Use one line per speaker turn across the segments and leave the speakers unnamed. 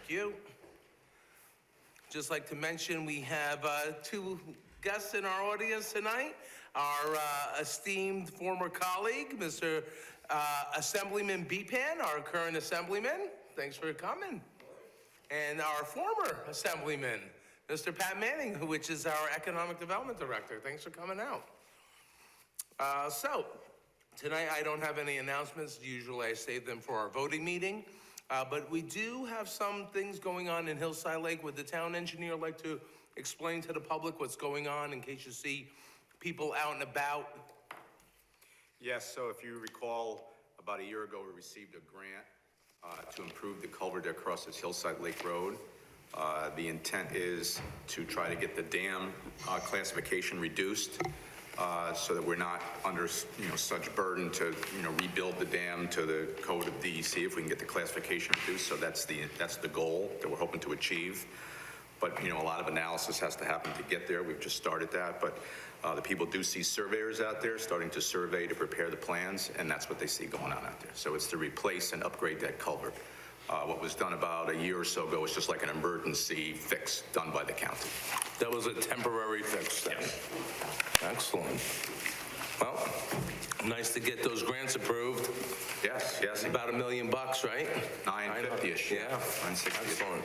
you. Just like to mention, we have two guests in our audience tonight. Our esteemed former colleague, Mr. Assemblyman Bepan, our current Assemblyman. Thanks for coming. And our former Assemblyman, Mr. Pat Manning, which is our Economic Development Director. Thanks for coming out. So, tonight I don't have any announcements. Usually I save them for our voting meeting. But we do have some things going on in Hillside Lake. Would the town engineer like to explain to the public what's going on in case you see people out and about?
Yes, so if you recall, about a year ago, we received a grant to improve the culvert that crosses Hillside Lake Road. The intent is to try to get the dam classification reduced so that we're not under, such burden to, rebuild the dam to the code of DEC if we can get the classification reduced. So that's the goal that we're hoping to achieve. But, a lot of analysis has to happen to get there. We've just started that, but the people do see surveyors out there starting to survey to prepare the plans, and that's what they see going on out there. So it's to replace and upgrade that culvert. What was done about a year or so ago was just like an emergency fix done by the county.
That was a temporary fix then?
Yes.
Excellent. Well, nice to get those grants approved.
Yes.
About $1 million, right?
950-ish.
Yeah.
960.
Excellent.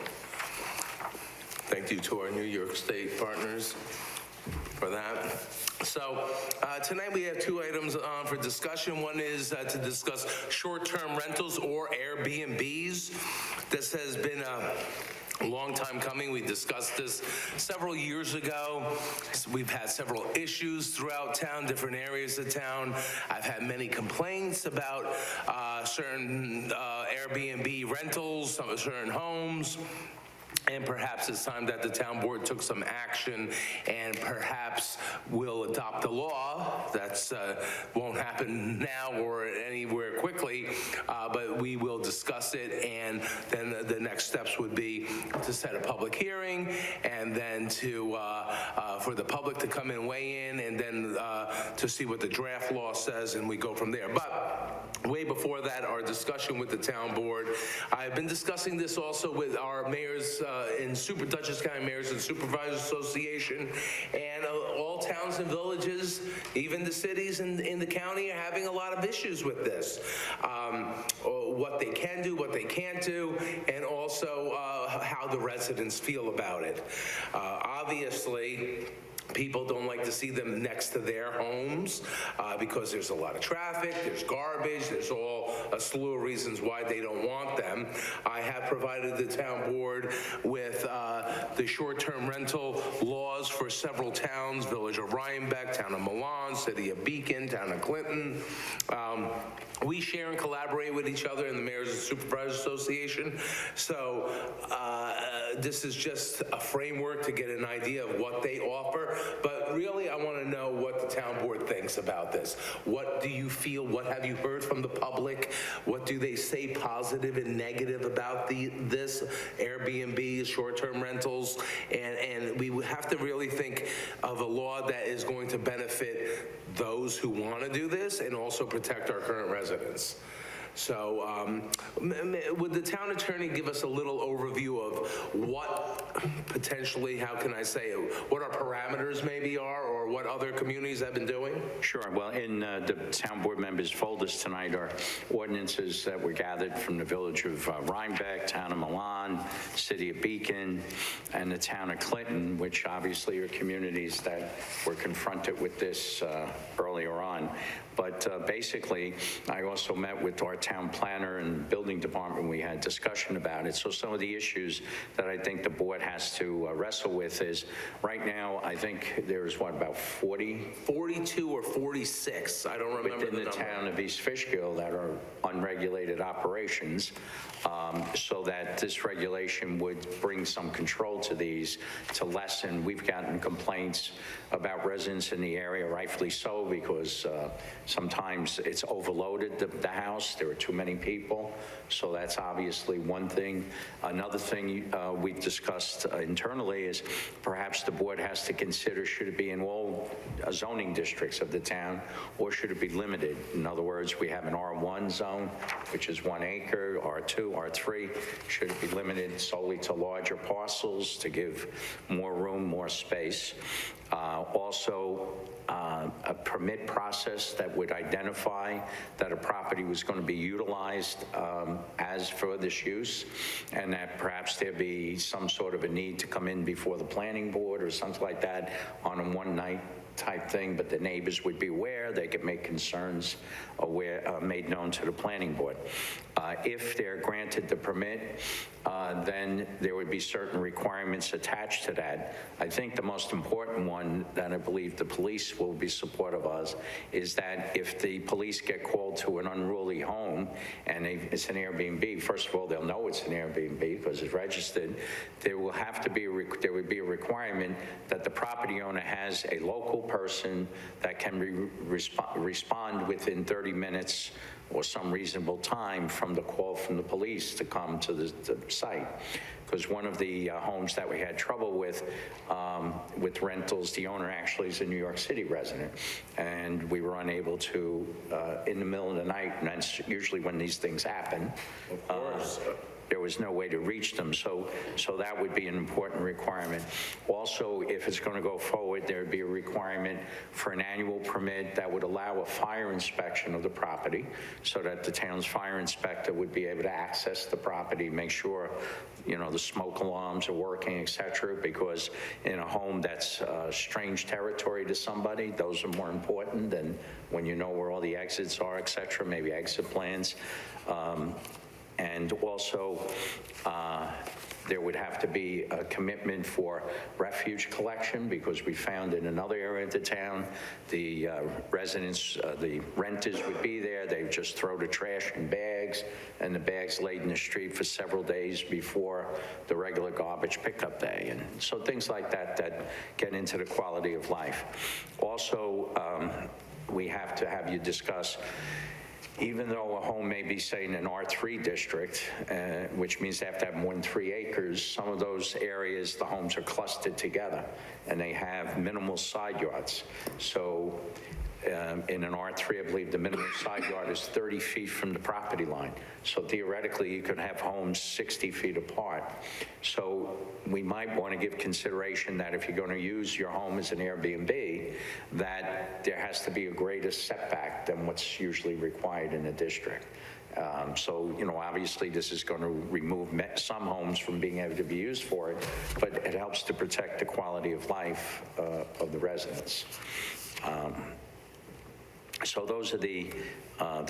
Thank you to our New York State partners for that. So tonight we have two items on for discussion. One is to discuss short-term rentals or Airbnbs. This has been a long time coming. We discussed this several years ago. We've had several issues throughout town, different areas of town. I've had many complaints about certain Airbnb rentals, some certain homes. And perhaps it's time that the town board took some action and perhaps will adopt a law. That's won't happen now or anywhere quickly, but we will discuss it, and then the next steps would be to set a public hearing and then to for the public to come and weigh in, and then to see what the draft law says, and we go from there. But way before that, our discussion with the town board, I've been discussing this also with our mayors in Dutchess County Mayors and Supervisors Association, and all towns and villages, even the cities in the county, are having a lot of issues with this. What they can do, what they can't do, and also how the residents feel about it. Obviously, people don't like to see them next to their homes because there's a lot of traffic, there's garbage, there's all a slew of reasons why they don't want them. I have provided the town board with the short-term rental laws for several towns: Village of Rhinebeck, Town of Milan, City of Beacon, Town of Clinton. We share and collaborate with each other in the Mayors and Supervisors Association. So this is just a framework to get an idea of what they offer. But really, I want to know what the town board thinks about this. What do you feel? What have you heard from the public? What do they say positive and negative about this Airbnb, short-term rentals? And we would have to really think of a law that is going to benefit those who want to do this and also protect our current residents. So would the town attorney give us a little overview of what potentially, how can I say it, what our parameters maybe are, or what other communities have been doing?
Sure. Well, in the town board members' folders tonight are ordinances that were gathered from the Village of Rhinebeck, Town of Milan, City of Beacon, and the Town of Clinton, which obviously are communities that were confronted with this earlier on. But basically, I also met with our town planner and building department. We had discussion about it. So some of the issues that I think the board has to wrestle with is, right now, I think there's, about 42
or 46, I don't remember
within the town of East Fishkill that are unregulated operations, so that this regulation would bring some control to these to lessen. We've gotten complaints about residents in the area, rightfully so, because sometimes it's overloaded, the house. There are too many people. So that's obviously one thing. Another thing we've discussed internally is perhaps the board has to consider, should it be in all zoning districts of the town, or should it be limited? In other words, we have an R1 zone zone, which is 1 acre, R2, R3, should be limited solely to larger parcels to give more room, more space. Also, a permit process that would identify that a property was going to be utilized as for this use, and that perhaps there be some sort of a need to come in before the planning board or something like that on a one-night type thing, but the neighbors would be aware, they could make concerns aware, made known to the planning board. If they're granted the permit, then there would be certain requirements attached to that. I think the most important one that I believe the police will be supportive of is that if the police get called to an unruly home and it's an Airbnb, first of all, they'll know it's an Airbnb because it's registered. There will have to be there would be a requirement that the property owner has a local person that can respond within 30 minutes or some reasonable time from the call from the police to come to the site. Because one of the homes that we had trouble with rentals, the owner actually is a New York City resident, and we were unable to, in the middle of the night, and that's usually when these things happen. Of course. There was no way to reach them, so that would be an important requirement. Also, if it's going to go forward, there would be a requirement for an annual permit that would allow a fire inspection of the property so that the town's fire inspector would be able to access the property, make sure, you know, the smoke alarms are working, et cetera, because in a home that's strange territory to somebody, those are more important than when you know where all the exits are, et cetera, maybe exit plans. And also, there would have to be a commitment for refuge collection, because we found in another area of the town, the residents, the renters would be there, they would just throw the trash in bags, and the bags laid in the street for several days before the regular garbage pickup day. And so things like that that get into the quality of life. Also, we have to have you discuss, even though a home may be, say, in an R3 district, which means they have to have more than 3 acres, some of those areas, the homes are clustered together, and they have minimal side yards. So in an R3, I believe the minimum side yard is 30 feet from the property line. So theoretically, you could have homes 60 feet apart. So we might want to give consideration that if you're going to use your home as an Airbnb, that there has to be a greater setback than what's usually required in a district. So, you know, obviously this is going to remove some homes from being able to be used for it, but it helps to protect the quality of life of the residents. So those are the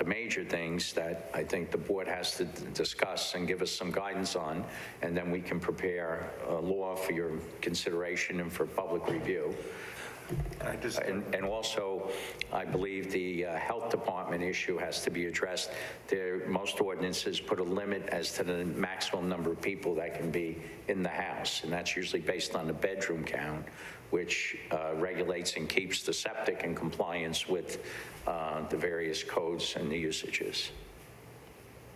major things that I think the board has to discuss and give us some guidance on, and then we can prepare a law for your consideration and for public review. And also, I believe the health department issue has to be addressed. Most ordinances put a limit as to the maximum number of people that can be in the house, and that's usually based on the bedroom count, which regulates and keeps the septic in compliance with the various codes and the usages.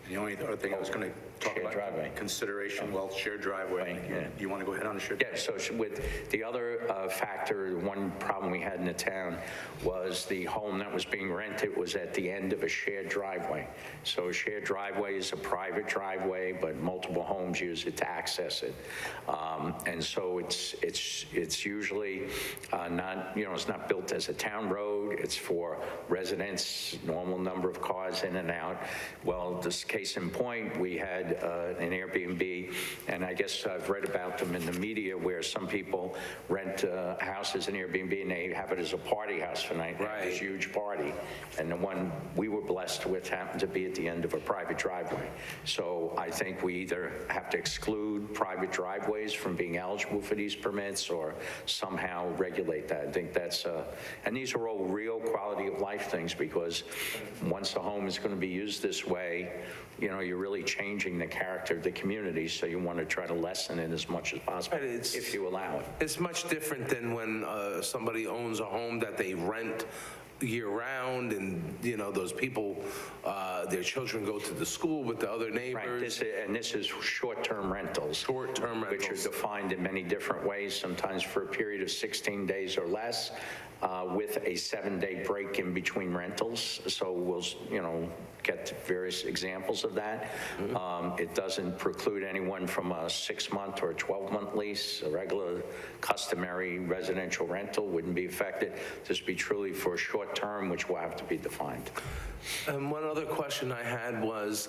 The only other thing I was going to talk
Shared
about,
driveway.
Consideration, well, shared driveway.
Yeah.
You want to go ahead on the shared?
Yeah, so with the other factor, one problem we had in the town was the home that was being rented was at the end of a shared driveway. So a shared driveway is a private driveway, but multiple homes use it to access it. And so it's usually not, you know, it's not built as a town road. It's for residents, normal number of cars in and out. Well, this case in point, we had an Airbnb, and I guess I've read about them in the media where some people rent houses in Airbnb and they have it as a party house for night. Right. This huge party. And the one we were blessed with happened to be at the end of a private driveway. So I think we either have to exclude private driveways from being eligible for these permits or somehow regulate that. I think that's, and these are all real quality of life things, because once the home is going to be used this way, you know, you're really changing the character of the community, so you want to try to lessen it as much as possible, if you allow it.
It's much different than when somebody owns a home that they rent year-round, and, you know, those people, their children go to the school with the other neighbors.
Right, this is short-term rentals.
Short-term rentals.
Which are defined in many different ways, sometimes for a period of 16 days or less. with a 7-day break in between rentals. So we'll, get to various examples of that. It doesn't preclude anyone from a 6-month or a 12-month lease. A regular customary residential rental wouldn't be affected. This would be truly for a short term, which will have to be defined.
And one other question I had was,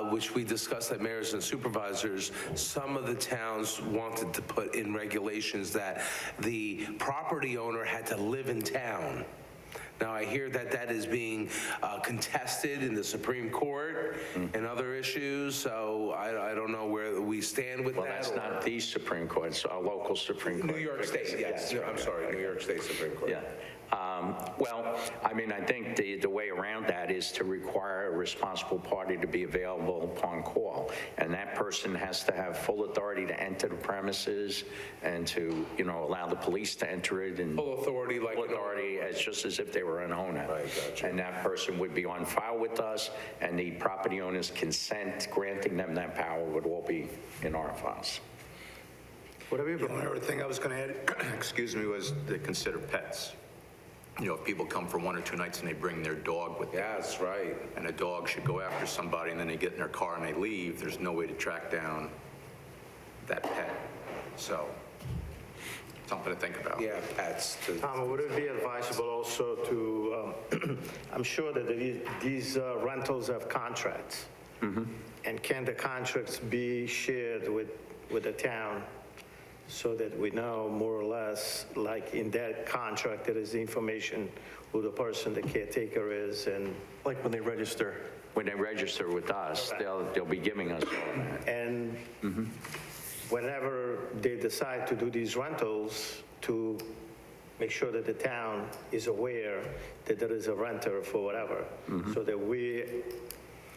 which we discussed at mayors and supervisors, some of the towns wanted to put in regulations that the property owner had to live in town. Now, I hear that that is being contested in the Supreme Court and other issues, so I don't know where we stand with that.
Well, that's not the Supreme Court, it's our local Supreme Court.
New York State, yes. I'm sorry, New York State Supreme Court.
Yeah. Well, I mean, I think the way around that is to require a responsible party to be available upon call. And that person has to have full authority to enter the premises and to, allow the police to enter it. And
Full authority like
full
an
authority as just as if they were an owner.
Right, gotcha.
And that person would be on file with us, and the property owner's consent granting them that power would all be in our files.
The only other thing I was going to add, excuse me, was to consider pets. If people come for 1 or 2 nights and they bring their dog with them,
Yeah, that's right.
and a dog should go after somebody, and then they get in their car and they leave, there's no way to track down that pet. So, something to think about.
Yeah, pets.
Would it be advisable also to, I'm sure that these rentals have contracts. And can the contracts be shared with the town so that we know more or less, like in that contract, there is the information who the person, the caretaker is, and
Like when they register.
When they register with us, they'll be giving us all that.
And whenever they decide to do these rentals, to make sure that the town is aware that there is a renter for whatever, so that we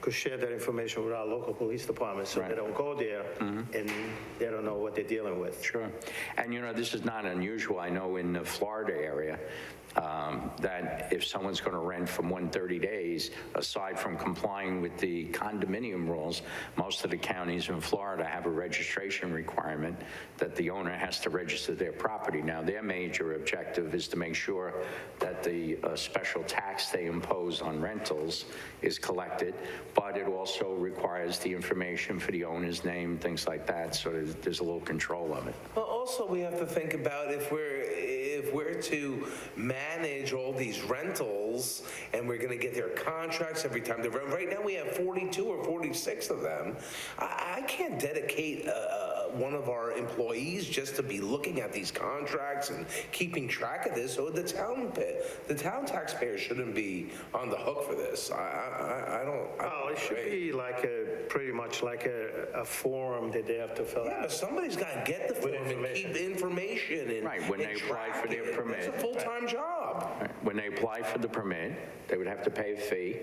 could share that information with our local police department, so they
Right.
don't go there and they don't know what they're dealing with.
Sure. And this is not unusual. I know in the Florida area, that if someone's going to rent for 130 days, aside from complying with the condominium rules, most of the counties in Florida have a registration requirement that the owner has to register their property. Now, their major objective is to make sure that the special tax they impose on rentals is collected, but it also requires the information for the owner's name, things like that, so there's a little control of it.
Well, also, we have to think about if we're to manage all these rentals and we're going to get their contracts every time they rent. Right now, we have 42 or 46 of them. I can't dedicate one of our employees just to be looking at these contracts and keeping track of this. So the town taxpayer shouldn't be on the hook for this. I don't.
Oh, it should be like pretty much like a form that they have to fill
Yeah,
out.
but somebody's got to get the form and keep information and
Right, when
and
they apply
track
for their
it.
permit.
It's a full-time job.
When they apply for the permit, they would have to pay a fee,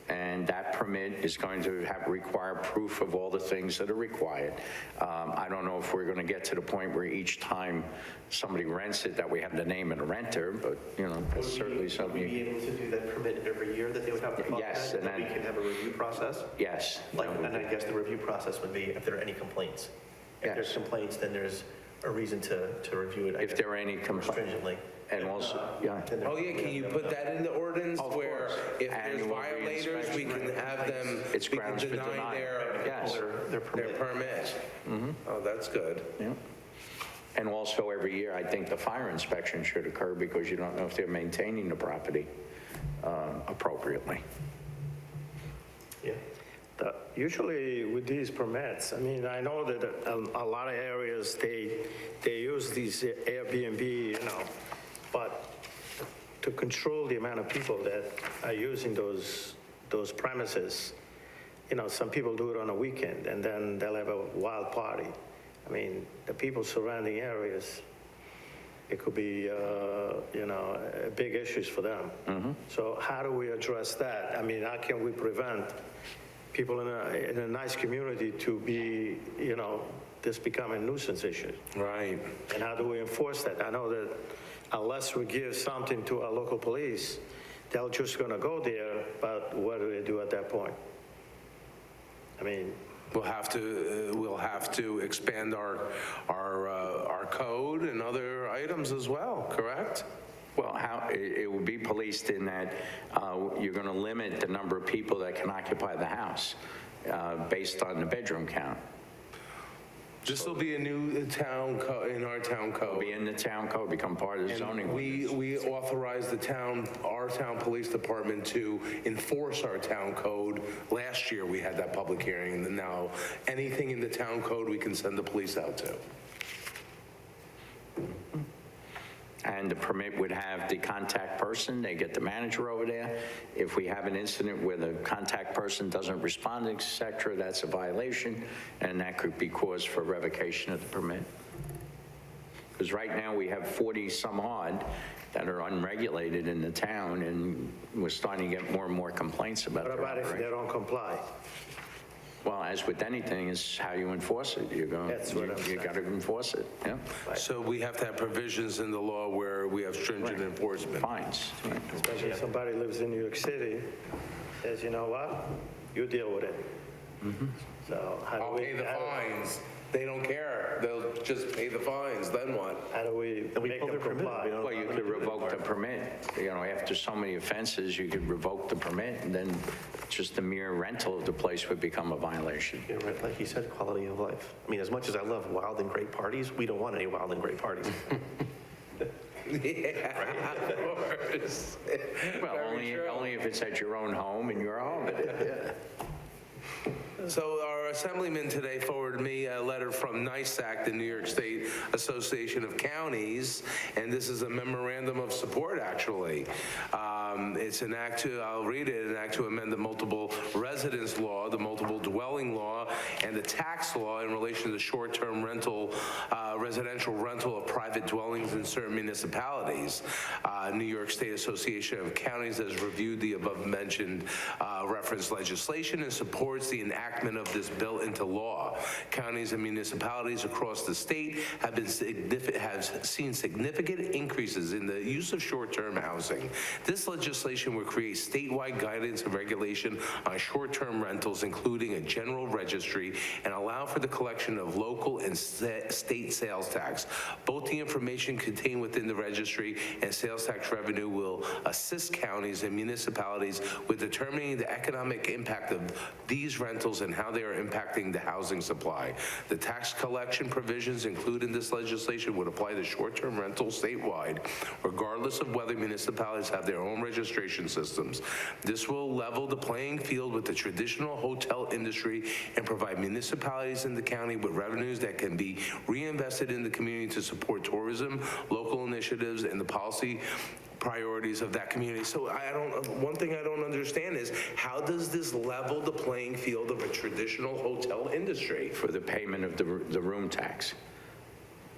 and that permit is going to require proof of all the things that are required. I don't know if we're going to get to the point where each time somebody rents it, that we have the name of the renter, but, that's certainly something.
Would we be able to do that permit every year that they would have to file
Yes,
that,
and
that we
then-
can have a review process?
Yes.
And I guess the review process would be if there are any complaints. If there's
Yes.
complaints, then there's a reason to review it. I
If
guess,
there are any
more
complaints.
stringently.
And also, yeah.
Then there-
Oh, yeah, can you put that in the ordinance
Of
where
course.
if there's
Annual
violators, we can have them,
It's
we can
grounds for
deny
denial.
their
Yes.
Their permit.
permit? Oh, that's good.
Yeah. And also every year, I think the fire inspection should occur because you don't know if they're maintaining the property appropriately.
Yeah.
Usually with these permits, I mean, I know that a lot of areas, they use these Airbnb, but to control the amount of people that are using those premises, some people do it on a weekend and then they'll have a wild party. I mean, the people surrounding areas, it could be, big issues for them. So how do we address that? I mean, how can we prevent people in a nice community to be, this become a nuisance issue?
Right.
And how do we enforce that? I know that unless we give something to our local police, they're just gonna go there, but what do they do at that point? I mean,
We'll have to expand our code and other items as well, correct?
Well, it will be policed in that you're going to limit the number of people that can occupy the house based on the bedroom count.
This will be a new town in our town code.
Be in the town code, become part of the zoning
And
ordinance.
we authorize our town police department to enforce our town code. Last year, we had that public hearing, and now anything in the town code, we can send the police out to.
And the permit would have the contact person, they get the manager over there. If we have an incident where the contact person doesn't respond, et cetera, that's a violation, and that could be cause for revocation of the permit. Because right now, we have 40-some odd that are unregulated in the town, and we're starting to get more and more complaints about
What
their
about if they
operation.
don't comply?
Well, as with anything, is how you enforce it.
That's what I'm
You
saying.
got to enforce it, yeah.
So we have to have provisions in the law where we have stringent enforcement.
Fines, right.
Especially if somebody lives in New York City, says, you know what, you deal with it. So how do
I'll
we?
pay the
how do-
fines. They don't care. They'll just pay the fines. Then what?
How do we
we
make
pull
them
their permit.
comply?
We don't-
Well, you could revoke the permit. After so many offenses, you could revoke the permit, and then just the mere rental of the place would become a violation.
You know, right, like you said, quality of life. I mean, as much as I love wild and great parties, we don't want any wild and great parties.
Yeah, of course.
Well,
Very true.
only if it's at your own home and you're home.
So our assemblyman today forwarded me a letter from NYSAC, the New York State Association of Counties, and this is a memorandum of support, actually. It's an act to, I'll read it, an act to amend the multiple residence law, the multiple dwelling law, and the tax law in relation to the short-term rental, residential rental of private dwellings in certain municipalities. New York State Association of Counties has reviewed the above-mentioned referenced legislation and supports the enactment of this bill into law. Counties and municipalities across the state have seen significant increases in the use of short-term housing. This legislation will create statewide guidance and regulation on short-term rentals, including a general registry, and allow for the collection of local and state sales tax. Both the information contained within the registry and sales tax revenue will assist counties and municipalities with determining the economic impact of these rentals and how they are impacting the housing supply. The tax collection provisions included in this legislation would apply to short-term rentals statewide, regardless of whether municipalities have their own registration systems. This will level the playing field with the traditional hotel industry and provide municipalities in the county with revenues that can be reinvested in the community to support tourism, local initiatives, and the policy priorities of that community. So one thing I don't understand is, how does this level the playing field of a traditional hotel industry?
For the payment of the room tax.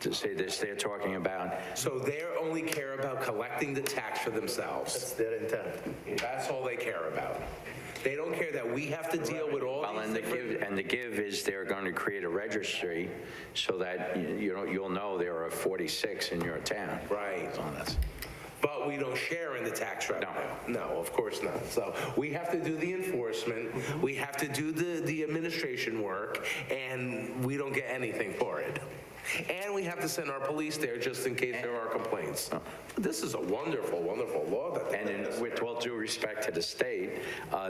To say this, they're talking about,
So they only care about collecting the tax for themselves.
That's their intent.
That's all they care about. They don't care that we have to deal with all
well,
these
and
different...
the give is they're going to create a registry so that, you'll know there are 46 in your town.
Right.
So that's-
But we don't share in the tax revenue. No, of course not. So we have to do the enforcement, we have to do the administration work, and we don't get anything for it. And we have to send our police there just in case there are complaints. This is a wonderful, wonderful law that they
And
passed.
with all due respect to the state,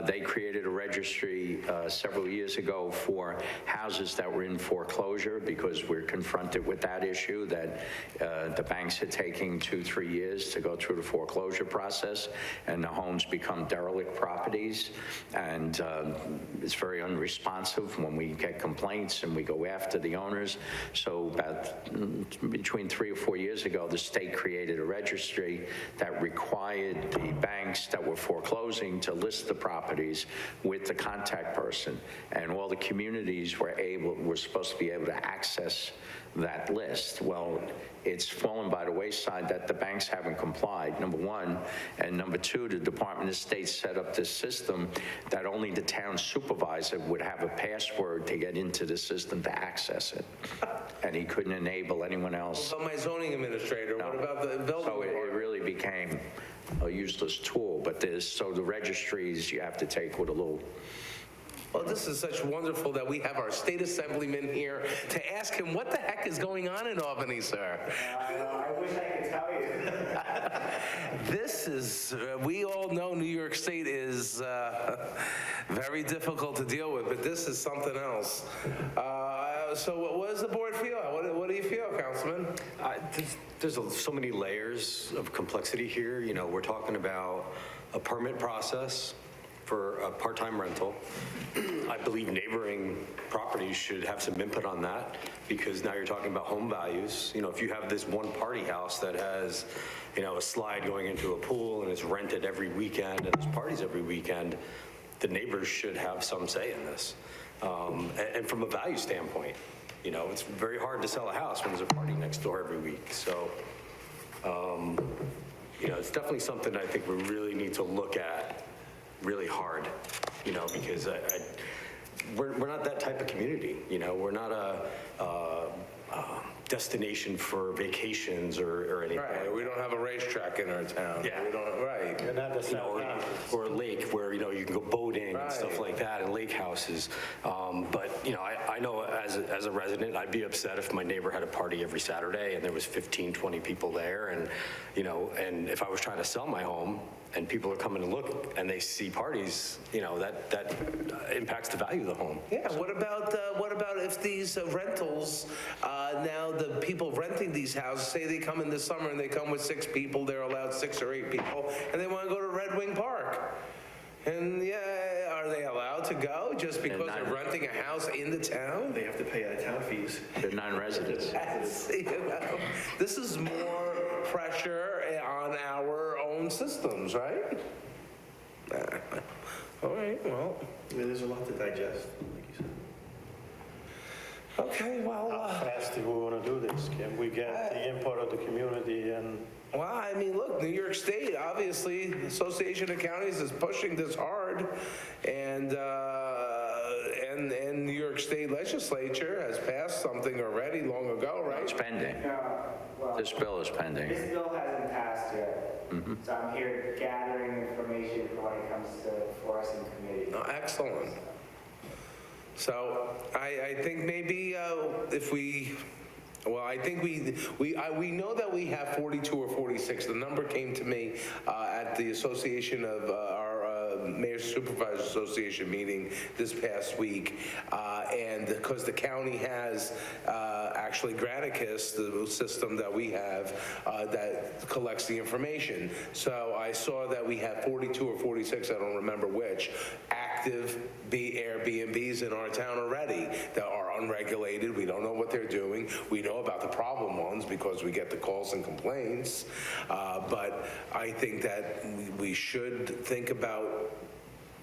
they created a registry several years ago for houses that were in foreclosure, because we're confronted with that issue, that the banks are taking 2-3 years to go through the foreclosure process, and the homes become derelict properties, and it's very unresponsive when we get complaints and we go after the owners. So between 3 or 4 years ago, the state created a registry that required the banks that were foreclosing to list the properties with the contact person, and all the communities were supposed to be able to access that list. Well, it's fallen by the wayside that the banks haven't complied, number one, and number two, the Department of State set up this system that only the town supervisor would have a password to get into the system to access it, and he couldn't enable anyone else.
What about my zoning administrator? What about the building
So it
department?
really became a useless tool, but the registries you have to take with a little
Well, this is such wonderful that we have our state assemblyman here to ask him what the heck is going on in Albany, sir.
I wish I could tell you.
This is, we all know New York State is very difficult to deal with, but this is something else. So what does the board feel? What do you feel, Councilman?
There's so many layers of complexity here. You know, we're talking about a permit process for a part-time rental. I believe neighboring properties should have some input on that, because now you're talking about home values. You know, if you have this one party house that has, you know, a slide going into a pool and it's rented every weekend and there's parties every weekend, the neighbors should have some say in this. And from a value standpoint, you know, it's very hard to sell a house when there's a party next door every week. So, you know, it's definitely something I think we really need to look at really hard, you know, because we're not that type of community, you know, we're not a destination for vacations or anything.
Right, we don't have a racetrack in our town.
Yeah.
We don't, right.
You're not the
You know, or a lake where, you know, you can go boating and stuff like that, and lake houses. But, you know, I know as a resident, I'd be upset if my neighbor had a party every Saturday and there was 15, 20 people there. And, you know, and if I was trying to sell my home and people are coming to look and they see parties, you know, that impacts the value of the home.
Yeah, what about if these rentals, now the people renting these houses, say they come in the summer and they come with 6 people, they're allowed 6 or 8 people, and they want to go to Red Wing Park. And yeah, are they allowed to go just because they're renting a house in the town?
They have to pay out-of-town fees.
They're non-residents.
You know, this is more pressure on our own systems, right? All right, well,
I mean, there's a lot to digest, like you said.
okay, well,
How fast do we want to do this? Can we get the input of the community and?
well, I mean, look, New York State, obviously, the Association of Counties is pushing this hard, and New York State Legislature has passed something already long ago,
It's
right?
pending.
Well,
This bill is pending.
this bill hasn't passed yet, so I'm here gathering information for when it comes for us in committee.
Oh, excellent. So I think maybe if we, well, I think we know that we have 42 or 46. The number came to me at the Association of our Mayor Supervisor Association meeting this past week, and because the county has actually Granicus, the system that we have that collects the information. So I saw that we have 42 or 46, I don't remember which, active Airbnbs in our town already that are unregulated. We don't know what they're doing. We know about the problem ones because we get the calls and complaints. But I think that we should think about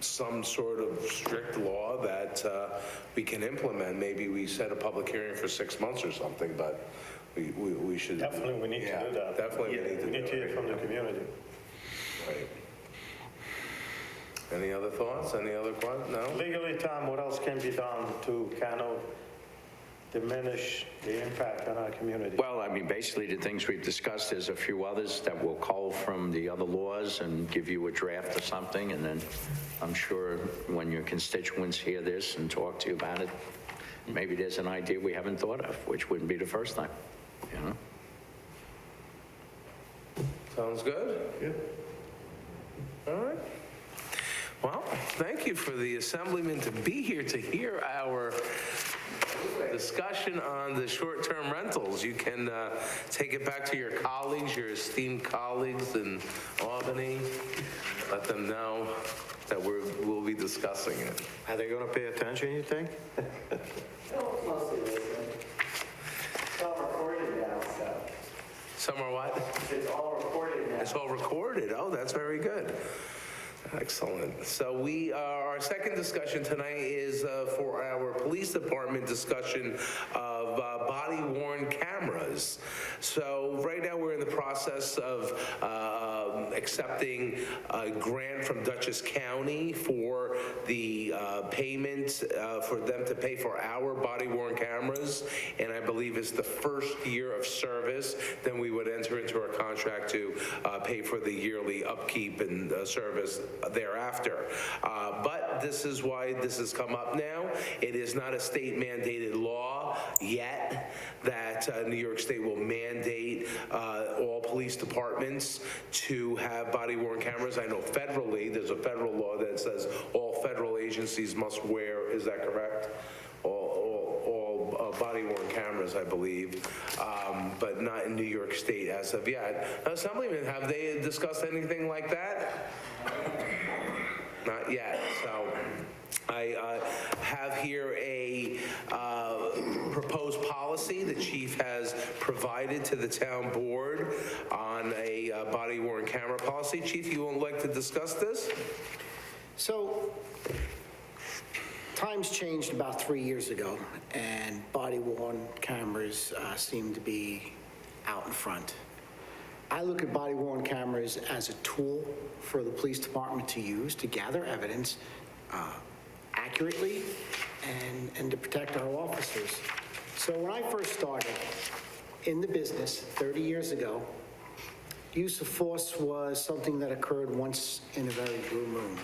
some sort of strict law that we can implement. Maybe we set a public hearing for 6 months or something, but we should.
Definitely, we need to do that.
Definitely, we need to
We need to
do
hear
it.
from the community.
Right. Any other thoughts? Any other questions? No?
Legally, Tom, what else can be done to kind of diminish the impact on our community?
Well, I mean, basically, the things we've discussed, there's a few others that will call from the other laws and give you a draft or something, and then I'm sure when your constituents hear this and talk to you about it, maybe there's an idea we haven't thought of, which wouldn't be the first time, you know?
Sounds good? Yeah. All right. Well, thank you for the assemblyman to be here to hear our discussion on the short-term rentals. You can take it back to your colleagues, your esteemed colleagues in Albany. Let them know that we'll be discussing it.
Are they going to pay attention, you think?
They'll mostly listen. It's all recorded now, so.
Some are what?
It's all recorded now.
It's all recorded. Oh, that's very good. Excellent. So our second discussion tonight is for our police department discussion of body-worn cameras. So right now we're in the process of accepting a grant from Dutchess County for the payment, for them to pay for our body-worn cameras, and I believe it's the first year of service, then we would enter into a contract to pay for the yearly upkeep and service thereafter. But this is why this has come up now. It is not a state mandated law yet that New York State will mandate all police departments to have body-worn cameras. I know federally, there's a federal law that says all federal agencies must wear, is that correct? All body-worn cameras, I believe, but not in New York State as of yet. Assemblyman, have they discussed anything like that? Not yet, so I have here a proposed policy the chief has provided to the town board on a body-worn camera policy. Chief, you would like to discuss this?
So, times changed about 3 years ago, and body-worn cameras seem to be out in front. I look at body-worn cameras as a tool for the police department to use to gather evidence accurately and to protect our officers. So when I first started in the business 30 years ago, use of force was something that occurred once in a very blue moon.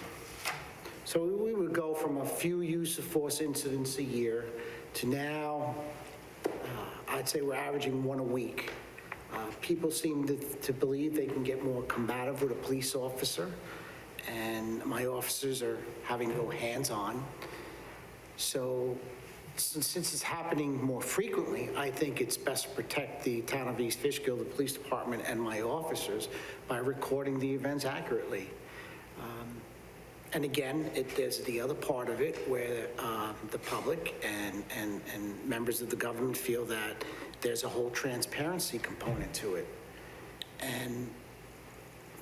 So we would go from a few use of force incidents a year to now, I'd say we're averaging one a week. People seem to believe they can get more combative with a police officer, and my officers are having to go hands-on. So since it's happening more frequently, I think it's best to protect the town of East Fishkill, the police department, and my officers by recording the events accurately. And again, there's the other part of it where the public and members of the government feel that there's a whole transparency component to it. And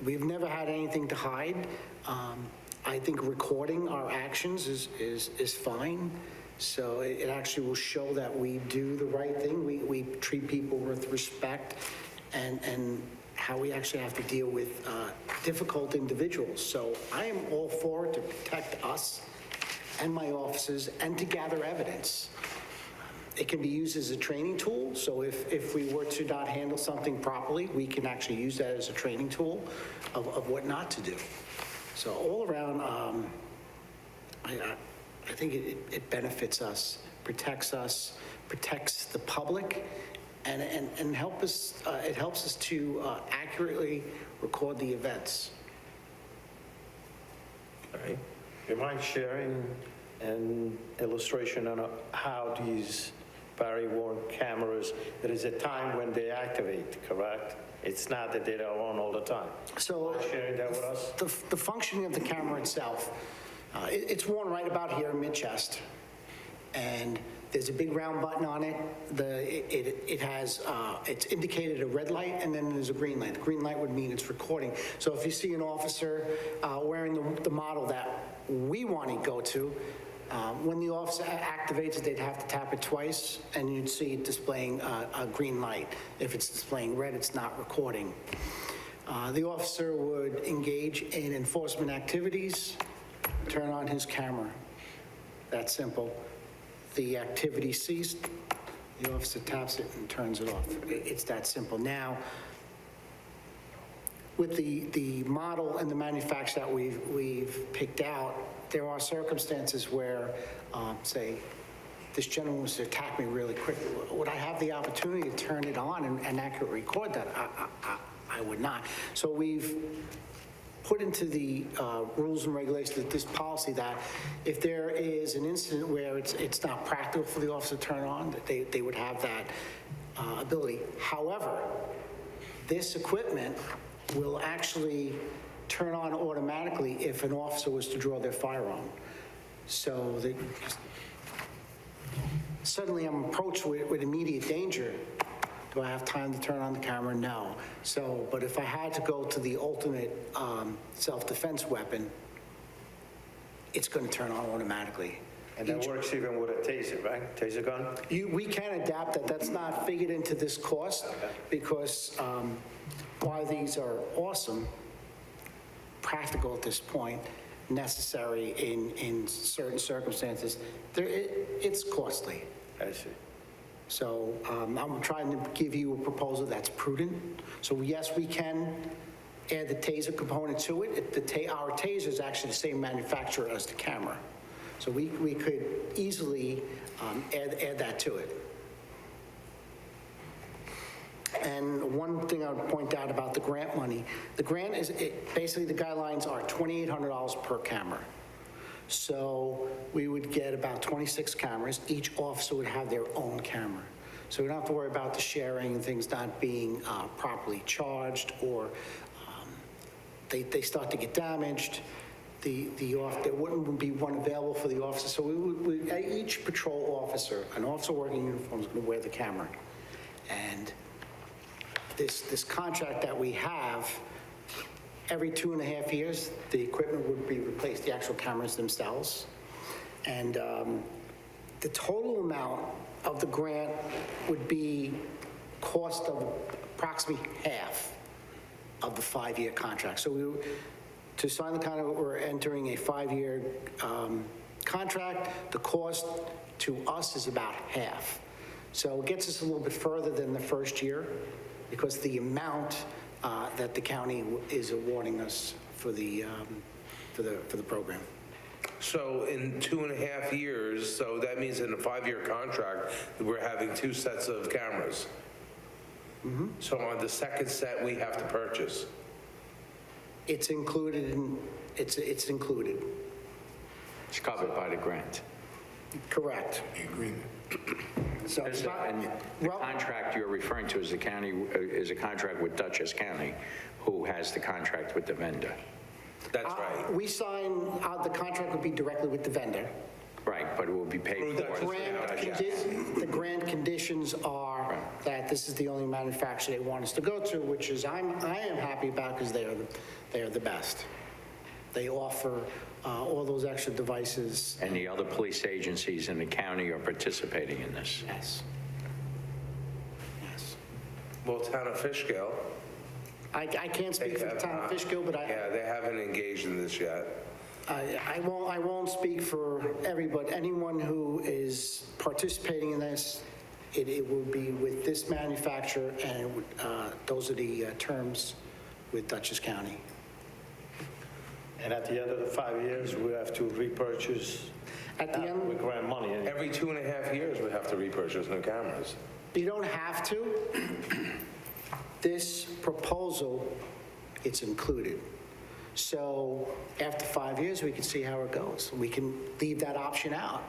we've never had anything to hide. I think recording our actions is fine. So it actually will show that we do the right thing. We treat people with respect and how we actually have to deal with difficult individuals. So I am all for it to protect us and my officers and to gather evidence. It can be used as a training tool. So if we were to not handle something properly, we can actually use that as a training tool of what not to do. So all around, I think it benefits us, protects the public, and it helps us to accurately record the events.
All right. Do you mind sharing an illustration on how these body-worn cameras, there is a time when they activate, correct? It's not that they're on all the time.
So
Mind sharing that with us?
the functioning of the camera itself, it's worn right about here in mid-chest, and there's a big round button on it. It has, it's indicated a red light, and then there's a green light. The green light would mean it's recording. So if you see an officer wearing the model that we want to go to, when the officer activates it, they'd have to tap it twice, and you'd see it displaying a green light. If it's displaying red, it's not recording. The officer would engage in enforcement activities, turn on his camera. That simple. The activity ceased, the officer taps it and turns it off. It's that simple. Now, with the model and the manufacturer that we've picked out, there are circumstances where, say, this gentleman was to attack me really quick. Would I have the opportunity to turn it on and accurately record that? I would not. So we've put into the rules and regulations of this policy that if there is an incident where it's not practical for the officer to turn on, that they would have that ability. However, this equipment will actually turn on automatically if an officer was to draw their firearm. So suddenly I'm approached with immediate danger. Do I have time to turn on the camera? No. So, but if I had to go to the ultimate self-defense weapon, it's going to turn on automatically.
And that works even with a taser, right? Taser gun?
We can adapt that. That's not figured into this cost because while these are awesome, practical at this point, necessary in certain circumstances, it's costly.
I see.
So I'm trying to give you a proposal that's prudent. So yes, we can add the taser component to it. Our taser is actually the same manufacturer as the camera. So we could easily add that to it. And one thing I would point out about the grant money, the grant is, basically the guidelines are $2,800 per camera. So we would get about 26 cameras. Each officer would have their own camera. So we don't have to worry about the sharing and things not being properly charged, or they start to get damaged. There wouldn't be one available for the officer. So each patrol officer, an officer working in uniform, is going to wear the camera. And this contract that we have, every 2.5 years, the equipment would be replaced, the actual cameras themselves. And the total amount of the grant would be cost of approximately half of the 5-year contract. So to sign the contract, we're entering a 5-year contract. The cost to us is about half. So it gets us a little bit further than the first year, because the amount that the county is awarding us for the program.
So in 2.5 years, so that means in a 5-year contract, we're having 2 sets of cameras. So on the second set, we have to purchase.
It's included it's included.
It's covered by the grant.
Correct. So it's not,
And the contract you're referring to is the county, is a contract with Dutchess County, who has the contract with the vendor.
That's right.
we sign, the contract would be directly with the vendor.
Right, but it will be paid
Through
for.
Dutchess.
The grant conditions are that this is the only manufacturer they want us to go to, which is I am happy about, because they are the best. They offer all those extra devices.
And the other police agencies in the county are participating in this.
Yes. Yes.
Well, town of Fishkill.
I can't speak for the town of Fishkill, but
Yeah, they haven't engaged in this yet.
I won't speak for everybody. Anyone who is participating in this, it will be with this manufacturer, and it would, those are the terms with Dutchess County.
And at the end of the 5 years, we have to repurchase
At the end,
with grant money.
Every 2.5 years, we have to repurchase new cameras.
you don't have to. This proposal, it's included. So after 5 years, we can see how it goes. We can leave that option out.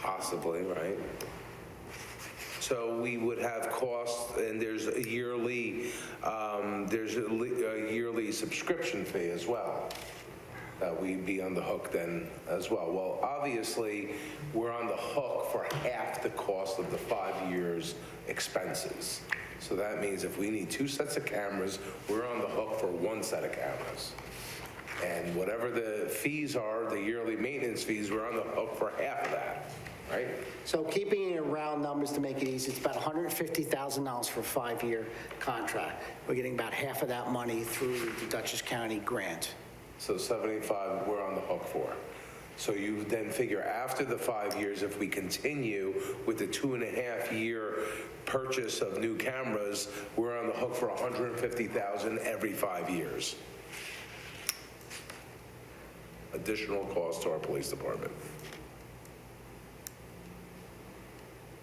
Possibly, right? So we would have costs, and there's a yearly subscription fee as well, that we'd be on the hook then as well. Well, obviously, we're on the hook for half the cost of the 5 years' expenses. So that means if we need 2 sets of cameras, we're on the hook for 1 set of cameras. And whatever the fees are, the yearly maintenance fees, we're on the hook for half of that, right?
So keeping it in round numbers to make it easy, it's about $150,000 for a 5-year contract. We're getting about half of that money through the Dutchess County grant.
So 75, we're on the hook for. So you then figure after the 5 years, if we continue with the 2.5-year purchase of new cameras, we're on the hook for $150,000 every 5 years. Additional cost to our police department.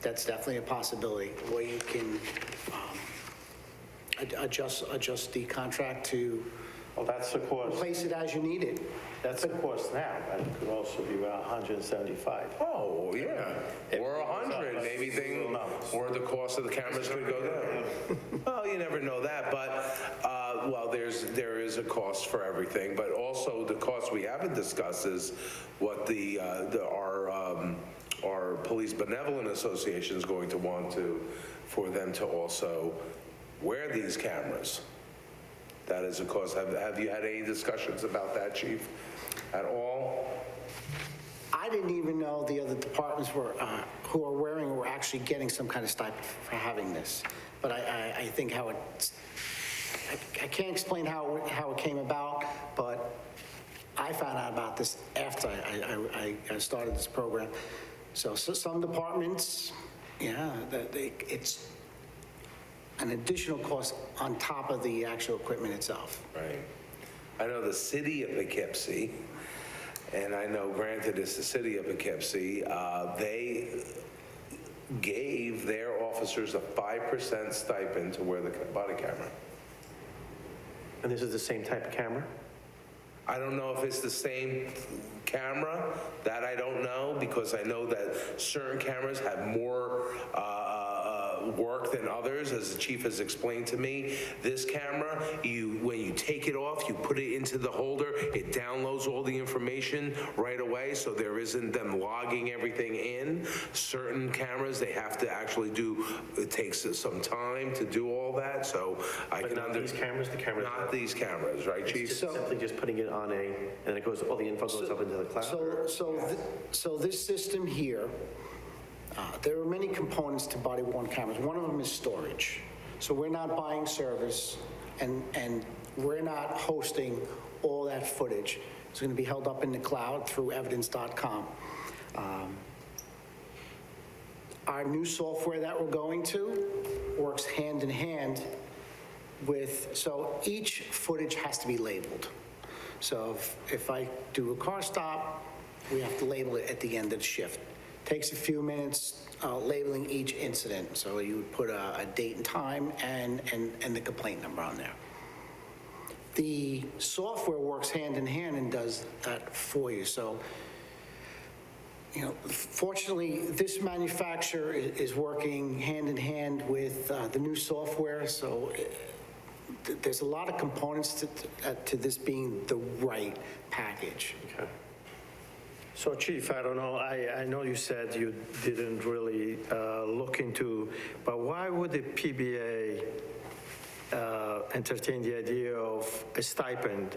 That's definitely a possibility, where you can adjust the contract to
Well, that's the cost.
place it as you need it.
That's the cost now, but it could also be about 175.
Oh, yeah. Or 100, maybe or the cost of the cameras could go down. Well, you never know that, but, well, there is a cost for everything, but also the cost we haven't discussed is what our Police Benevolent Association is going to want for them to also wear these cameras. That is a cost. Have you had any discussions about that, Chief, at all?
I didn't even know the other departments who are wearing were actually getting some kind of stipend for having this. But I think how I can't explain how it came about, but I found out about this after I started this program. So some departments, yeah, it's an additional cost on top of the actual equipment itself.
Right. I know the city of Poughkeepsie, and I know granted it's the city of Poughkeepsie, they gave their officers a 5% stipend to wear the body camera.
And this is the same type of camera?
I don't know if it's the same camera, that I don't know, because I know that certain cameras have more work than others, as the chief has explained to me. This camera, when you take it off, you put it into the holder, it downloads all the information right away, so there isn't them logging everything in. Certain cameras, they have to actually it takes some time to do all that, so I
But
can
not these cameras, the cameras?
Not these cameras, right, chief?
Simply just putting it on and then it goes, all the info goes up into the cloud?
So this system here, there are many components to body-worn cameras. One of them is storage. So we're not buying service, and we're not hosting all that footage. It's going to be held up in the cloud through evidence.com. Our new software that we're going to works hand in hand so each footage has to be labeled. So if I do a car stop, we have to label it at the end of the shift. Takes a few minutes labeling each incident. So you would put a date and time and the complaint number on there. The software works hand in hand and does that for you. So, fortunately, this manufacturer is working hand in hand with the new software. So there's a lot of components to this being the right package.
Okay.
So Chief, I don't know, I know you said you didn't really look into, but why would the PBA entertain the idea of a stipend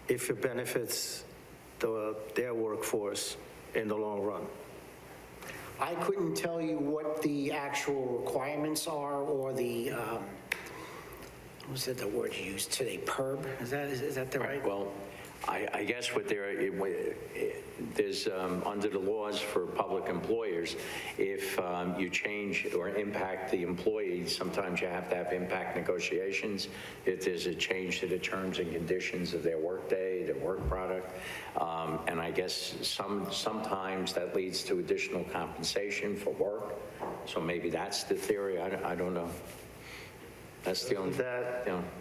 if it benefits their workforce in the long run?
I couldn't tell you what the actual requirements are or the, what was it, the word you used today, PERB? Is that the right?
Well, I guess what there's, under the laws for public employers, if you change or impact the employee, sometimes you have to have impact negotiations. If there's a change to the terms and conditions of their workday, their work product, and I guess sometimes that leads to additional compensation for work. So maybe that's the theory. I don't know. That's the only.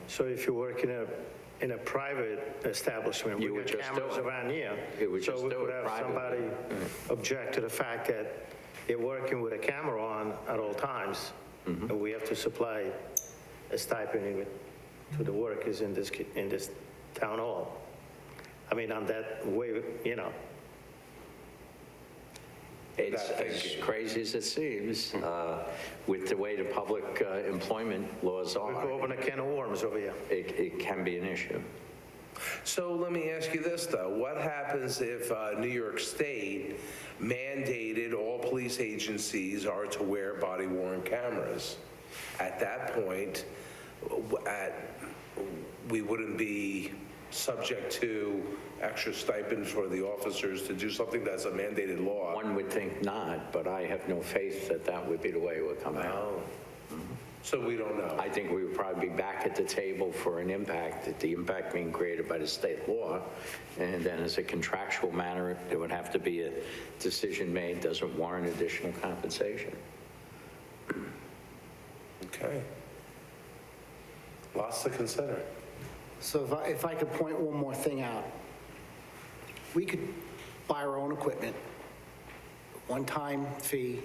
So if you work in a private establishment, we
You would
got
just
cameras
do it.
around here.
You would just
So we
do
could
it
have somebody
privately.
object to the fact that they're working with a camera on at all times,
Mm-hmm.
and we have to supply a stipend to the workers in this town hall. I mean, on that way,
It's as crazy as it seems, with the way the public employment laws
we could
are.
open a can of worms over here.
It can be an issue.
So let me ask you this, though. What happens if New York State mandated all police agencies are to wear body-worn cameras? At that point, we wouldn't be subject to extra stipends for the officers to do something that's a mandated law.
One would think not, but I have no faith that that would be the way it would come out.
Oh. So we don't know.
I think we would probably be back at the table for an impact, the impact being created by the state law. And then as a contractual matter, there would have to be a decision made, doesn't warrant additional compensation.
Okay. Lots to consider.
So if I could point one more thing out, we could buy our own equipment, one-time fee,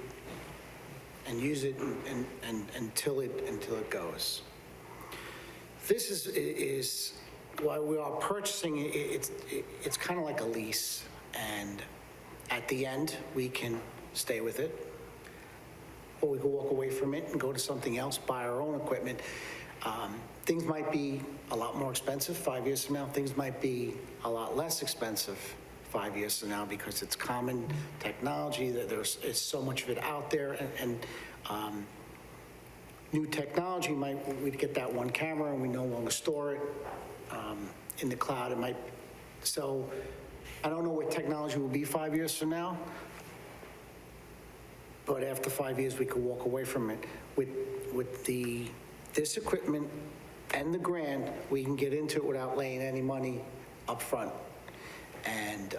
and use it until it goes. This is why we are purchasing it. It's kind of like a lease, and at the end we can stay with it, or we can walk away from it and go to something else, buy our own equipment. Things might be a lot more expensive 5 years from now. Things might be a lot less expensive 5 years from now because it's common technology, that there's so much of it out there, and new technology, we'd get that one camera and we no longer store it in the cloud. So I don't know what technology will be 5 years from now, but after 5 years, we could walk away from it. With this equipment and the grant, we can get into it without laying any money up front. And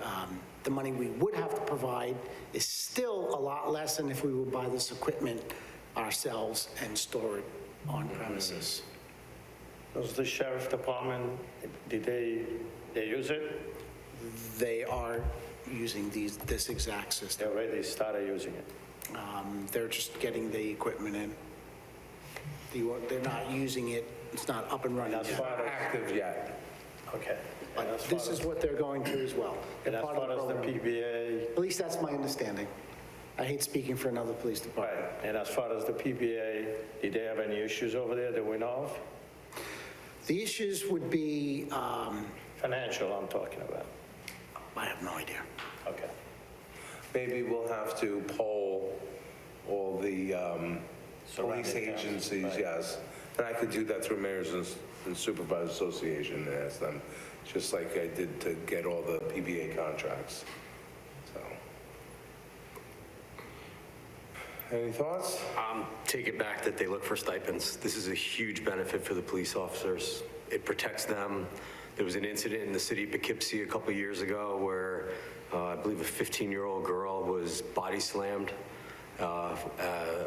the money we would have to provide is still a lot less than if we would buy this equipment ourselves and store it on premises.
Does the sheriff department, did they use it?
They are using this exact
They
system.
already started using it.
They're just getting the equipment in. They're not using it, it's not up and running
That's
yet.
fine.
Active yet.
Okay. And as
But this
far
is
as-
what they're going through as well.
And
They're
as
part of
far as the
program.
PBA,
At least that's my understanding. I hate speaking for another police
right,
department.
and as far as the PBA, did they have any issues over there that we know of?
The issues would be,
Financial, I'm talking about.
I have no idea.
Okay.
Maybe we'll have to poll all the police
Surrounding towns,
agencies,
right.
yes. And I could do that through Mayors and Supervisors Association and ask them, just like I did to get all the PBA contracts. So. Any thoughts?
Take it back that they look for stipends. This is a huge benefit for the police officers. It protects them. There was an incident in the city of Poughkeepsie a couple years ago where I believe a 15-year-old girl was body slammed. A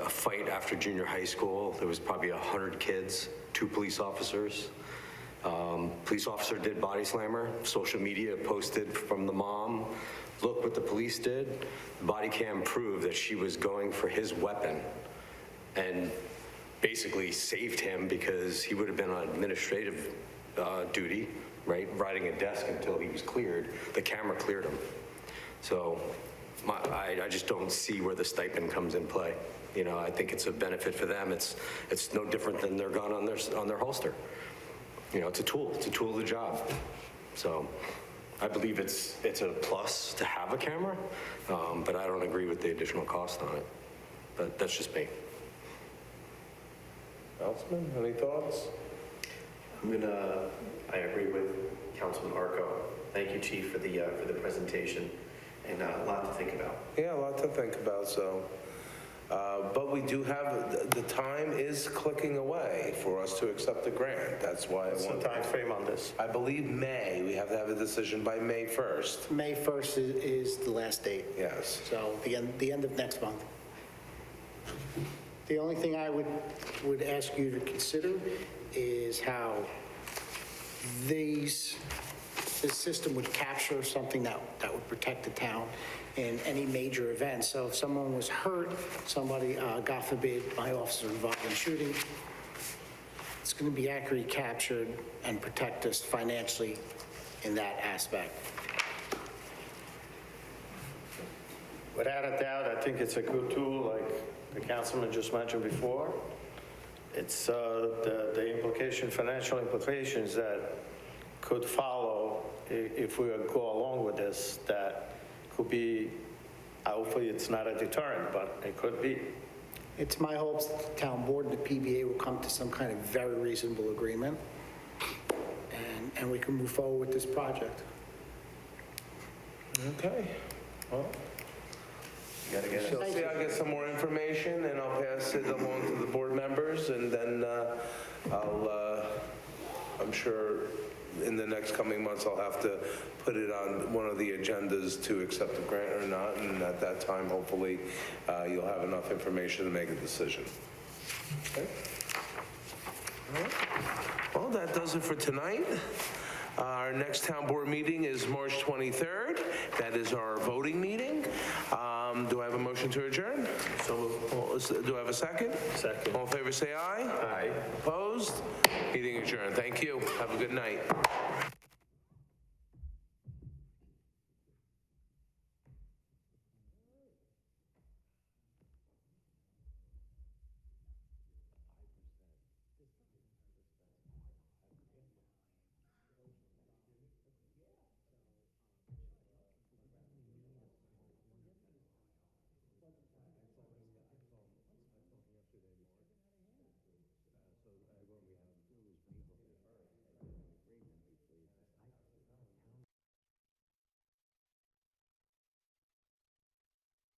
fight after junior high school. There was probably 100 kids, 2 police officers. Police officer did body slam her. Social media posted from the mom, look what the police did. The body cam proved that she was going for his weapon and basically saved him because he would have been on administrative duty, right, riding a desk until he was cleared. The camera cleared him. So I just don't see where the stipend comes in play. You know, I think it's a benefit for them. It's no different than their gun on their holster. You know, it's a tool of the job. So I believe it's a plus to have a camera, but I don't agree with the additional cost on it. But that's just me.
Councilman, any thoughts?
I agree with Councilman Arco. Thank you, Chief, for the presentation, and a lot to think about.
Yeah, a lot to think about, so. But we do have, the time is clicking away for us to accept the grant. That's why I
What's the
want,
time frame on this?
I believe May, we have to have a decision by May 1st.
May 1st is the last date.
Yes.
So the end of next month. The only thing I would ask you to consider is how this system would capture something that would protect the town in any major event. So if someone was hurt, somebody, God forbid, my officer involved in shooting, it's going to be accurately captured and protect us financially in that aspect.
Without a doubt, I think it's a good tool, like the councilman just mentioned before. It's the implication, financial implications that could follow if we go along with this, that could be, hopefully it's not a deterrent, but it could be.
It's my hopes that the town board and the PBA will come to some kind of very reasonable agreement, and we can move forward with this project.
Okay. Well,
You gotta get it.
so see, I'll get some more information and I'll pass it along to the board members and then I'm sure in the next coming months, I'll have to put it on one of the agendas to accept the grant or not. And at that time, hopefully, you'll have enough information to make a decision. Okay? All right. Well, that does it for tonight. Our next town board meeting is March 23rd. That is our voting meeting. Do I have a motion to adjourn? Do I have a second?
Second.
All in favor, say aye.
Aye.
Opposed? Meeting adjourned. Thank you. Have a good night.